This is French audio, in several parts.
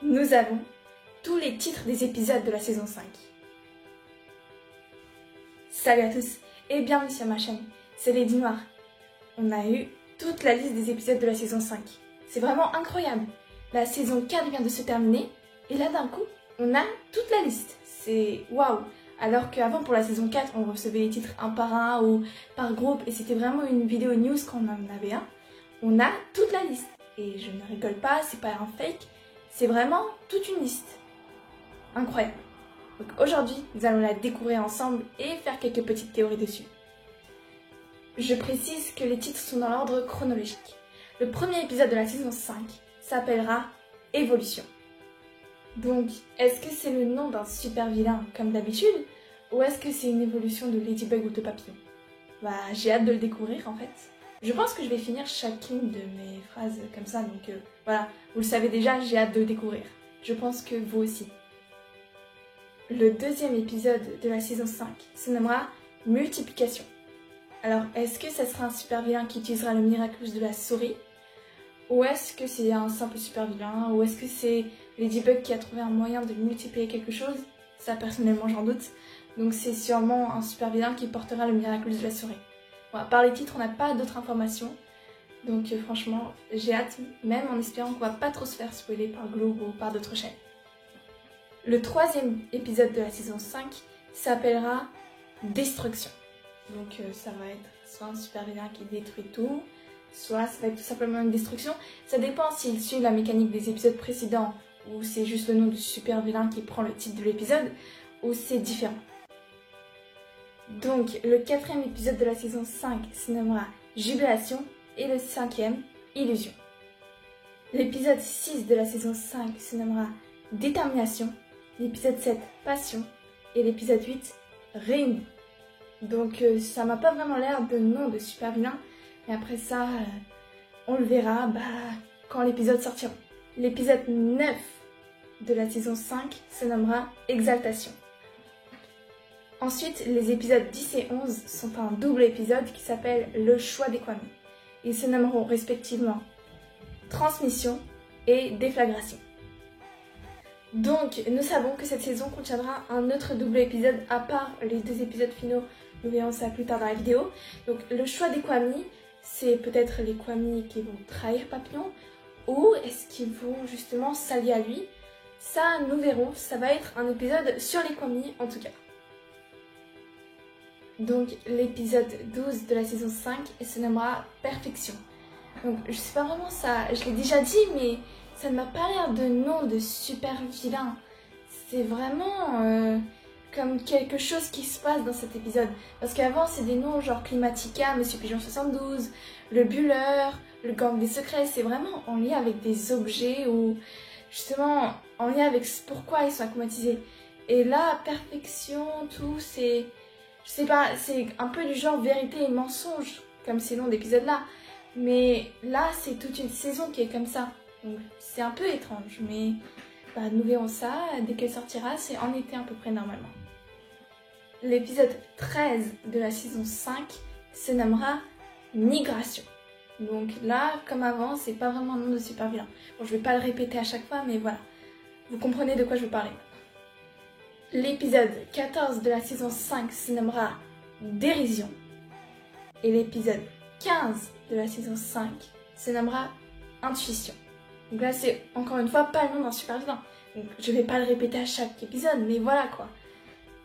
nous avons tous les titres des épisodes de la saison 5. Salut à tous et bienvenue sur ma chaîne, c'est Lady Noire. On a eu toute la liste des épisodes de la saison 5. C'est vraiment incroyable. La saison 4 vient de se terminer et là d'un coup, on a toute la liste. C'est waouh. Alors qu'avant pour la saison 4, on recevait les titres un par un ou par groupe et c'était vraiment une vidéo news quand on en avait un. On a toute la liste. Et je ne rigole pas, c'est pas un fake, c'est vraiment toute une liste. Incroyable. Donc aujourd'hui, nous allons la découvrir ensemble et faire quelques petites théories dessus. Je précise que les titres sont dans l'ordre chronologique. Le premier épisode de la saison 5 s'appellera Évolution. Donc, est-ce que c'est le nom d'un super vilain comme d'habitude ou est-ce que c'est une évolution de Ladybug ou de Papillon? J'ai hâte de le découvrir en fait. Je pense que je vais finir chacune de mes phrases comme ça, donc voilà, vous le savez déjà, j'ai hâte de le découvrir. Je pense que vous aussi. Le deuxième épisode de la saison 5 se nommera Multiplication. Alors, est-ce que ça sera un super vilain qui utilisera le Miraculous de la souris? Ou est-ce que c'est un simple super vilain? Ou est-ce que c'est Ladybug qui a trouvé un moyen de multiplier quelque chose? Ça, personnellement, j'en doute. Donc c'est sûrement un super vilain qui portera le Miraculous de la souris. Voilà, par les titres, on n'a pas d'autres informations. Donc franchement, j'ai hâte, même en espérant qu'on va pas trop se faire spoiler par Globe ou par d'autres chaînes. Le troisième épisode de la saison 5 s'appellera Destruction. Donc ça va être soit un super vilain qui détruit tout, soit ça va être tout simplement une destruction. Ça dépend s'il suit la mécanique des épisodes précédents, ou c'est juste le nom du super vilain qui prend le titre de l'épisode, ou c'est différent. Donc, le quatrième épisode de la saison 5 se nommera Jubilation et le cinquième, Illusion. L'épisode 6 de la saison 5 se nommera Détermination, l'épisode 7, Passion et l'épisode 8, Réunion. Donc, ça m'a pas vraiment l'air de nom de super vilain, mais après ça, on le verra quand l'épisode sortira. L'épisode 9 de la saison 5 se nommera Exaltation. Ensuite, les épisodes 10 et 11 sont un double épisode qui s'appelle Le choix des Kwami. Ils se nommeront respectivement Transmission et Déflagration. Donc, nous savons que cette saison contiendra un autre double épisode à part les deux épisodes finaux. Nous verrons ça plus tard dans la vidéo. Donc, le choix des Kwami, c'est peut-être les Kwami qui vont trahir Papillon ou est-ce qu'ils vont justement s'allier à lui? Ça, nous verrons. Ça va être un épisode sur les Kwami en tout cas. Donc l'épisode 12 de la saison 5 se nommera Perfection. Donc je sais pas vraiment ça, je l'ai déjà dit mais ça ne m'a pas l'air de nom de super vilain. C'est vraiment comme quelque chose qui se passe dans cet épisode. Parce qu'avant c'est des noms genre Climatica, Monsieur Pigeon 72, le Bulleur, le Gang des Secrets. C'est vraiment en lien avec des objets ou justement en lien avec pourquoi ils sont acclimatisés. Et là, Perfection, tout c'est... Je sais pas, c'est un peu du genre vérité et mensonge, comme ces noms d'épisodes là. Mais là, c'est toute une saison qui est comme ça. Donc c'est un peu étrange, mais nous verrons ça. Dès qu'elle sortira, c'est en été à peu près normalement. L'épisode 13 de la saison 5 se nommera Migration. Donc là, comme avant, c'est pas vraiment un nom de super vilain. Bon, je vais pas le répéter à chaque fois, mais voilà. Vous comprenez de quoi je veux parler. L'épisode 14 de la saison 5 se nommera Dérision. Et l'épisode 15 de la saison 5 se nommera Intuition. Donc là, c'est encore une fois pas le nom d'un super vilain. Donc je vais pas le répéter à chaque épisode, mais voilà quoi.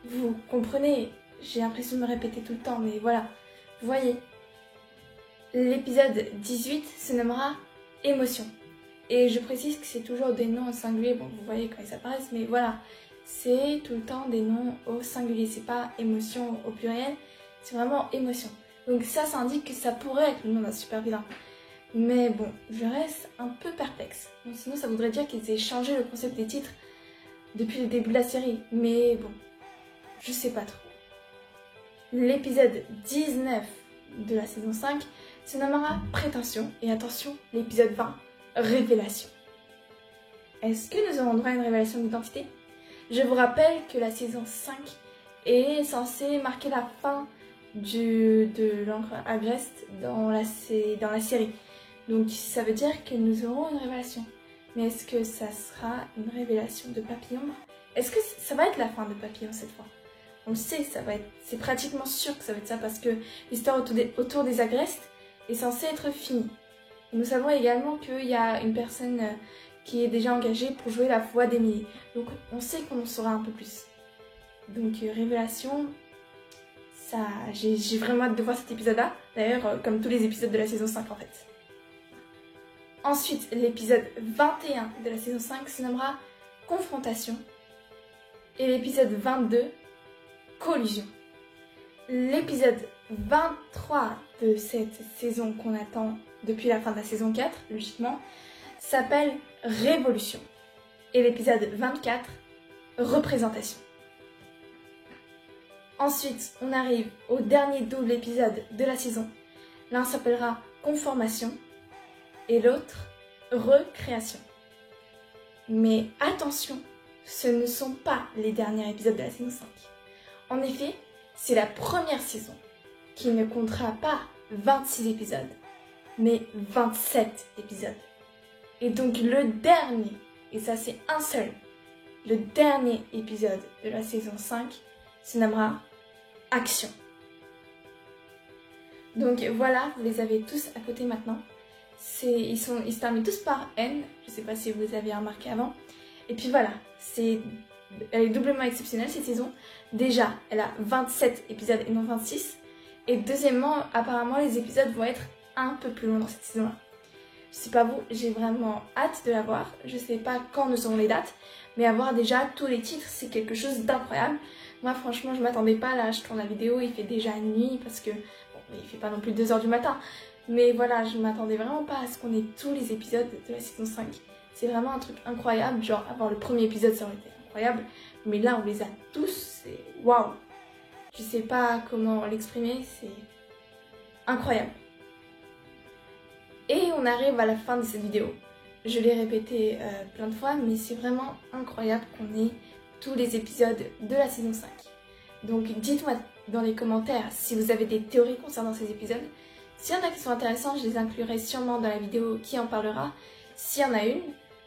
Vous comprenez, j'ai l'impression de me répéter tout le temps, mais voilà. Vous voyez. L'épisode 18 se nommera Émotion. Et je précise que c'est toujours des noms au singulier, bon vous voyez quand ils apparaissent, mais voilà. C'est tout le temps des noms au singulier, c'est pas émotion au pluriel, c'est vraiment émotion. Donc ça indique que ça pourrait être le nom d'un super vilain. Mais bon, je reste un peu perplexe. Donc sinon ça voudrait dire qu'ils aient changé le concept des titres depuis le début de la série. Mais bon, je sais pas trop. L'épisode 19 de la saison 5 se nommera Prétention. Et attention, l'épisode 20, Révélation. Est-ce que nous aurons droit à une révélation d'identité ? Je vous rappelle que la saison 5 est censée marquer la fin de l'encre agreste dans la série. Donc ça veut dire que nous aurons une révélation. Mais est-ce que ça sera une révélation de Papillon? Est-ce que ça va être la fin de Papillon cette fois? On le sait, c'est pratiquement sûr que ça va être ça parce que l'histoire autour des agrestes est censée être finie. Nous savons également qu'il y a une personne qui est déjà engagée pour jouer la voix d'Emily. Donc on sait qu'on en saura un peu plus. Donc révélation, ça, j'ai vraiment hâte de voir cet épisode-là. D'ailleurs, comme tous les épisodes de la saison 5 en fait. Ensuite, l'épisode 21 de la saison 5 se nommera Confrontation. Et l'épisode 22, Collusion. L'épisode 23 de cette saison qu'on attend depuis la fin de la saison 4, logiquement, s'appelle Révolution. Et l'épisode 24, Représentation. Ensuite, on arrive au dernier double épisode de la saison. L'un s'appellera Conformation et l'autre Recréation. Mais attention, ce ne sont pas les derniers épisodes de la saison 5. En effet, c'est la première saison qui ne comptera pas 26 épisodes, mais 27 épisodes. Et donc le dernier, et ça c'est un seul, le dernier épisode de la saison 5 se nommera Action. Donc voilà, vous les avez tous à côté maintenant. Ils se terminent tous par N, je ne sais pas si vous avez remarqué avant. Et puis voilà, elle est doublement exceptionnelle cette saison. Déjà, elle a 27 épisodes et non 26. Et deuxièmement, apparemment les épisodes vont être un peu plus longs dans cette saison-là. Je sais pas vous, j'ai vraiment hâte de la voir. Je sais pas quand nous aurons les dates, mais avoir déjà tous les titres, c'est quelque chose d'incroyable. Moi franchement, je m'attendais pas, là je tourne la vidéo, il fait déjà nuit parce que, bon, il fait pas non plus 2 h du matin. Mais voilà, je m'attendais vraiment pas à ce qu'on ait tous les épisodes de la saison 5. C'est vraiment un truc incroyable, genre avoir le premier épisode ça aurait été incroyable, mais là on les a tous, c'est waouh. Je sais pas comment l'exprimer, c'est incroyable. Et on arrive à la fin de cette vidéo. Je l'ai répété plein de fois, mais c'est vraiment incroyable qu'on ait tous les épisodes de la saison 5. Donc dites-moi dans les commentaires si vous avez des théories concernant ces épisodes. S'il y en a qui sont intéressants, je les inclurai sûrement dans la vidéo qui en parlera, s'il y en a une.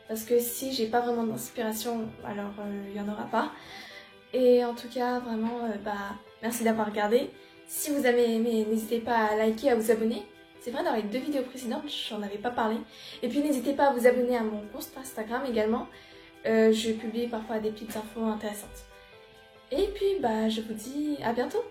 Parce que si j'ai pas vraiment d'inspiration, alors il n'y en aura pas. Et en tout cas, vraiment, merci d'avoir regardé. Si vous avez aimé, n'hésitez pas à liker, à vous abonner. C'est vrai, dans les 2 vidéos précédentes, j'en avais pas parlé. Et puis n'hésitez pas à vous abonner à mon compte Instagram également. Je publie parfois des petites infos intéressantes. Et puis, je vous dis à bientôt.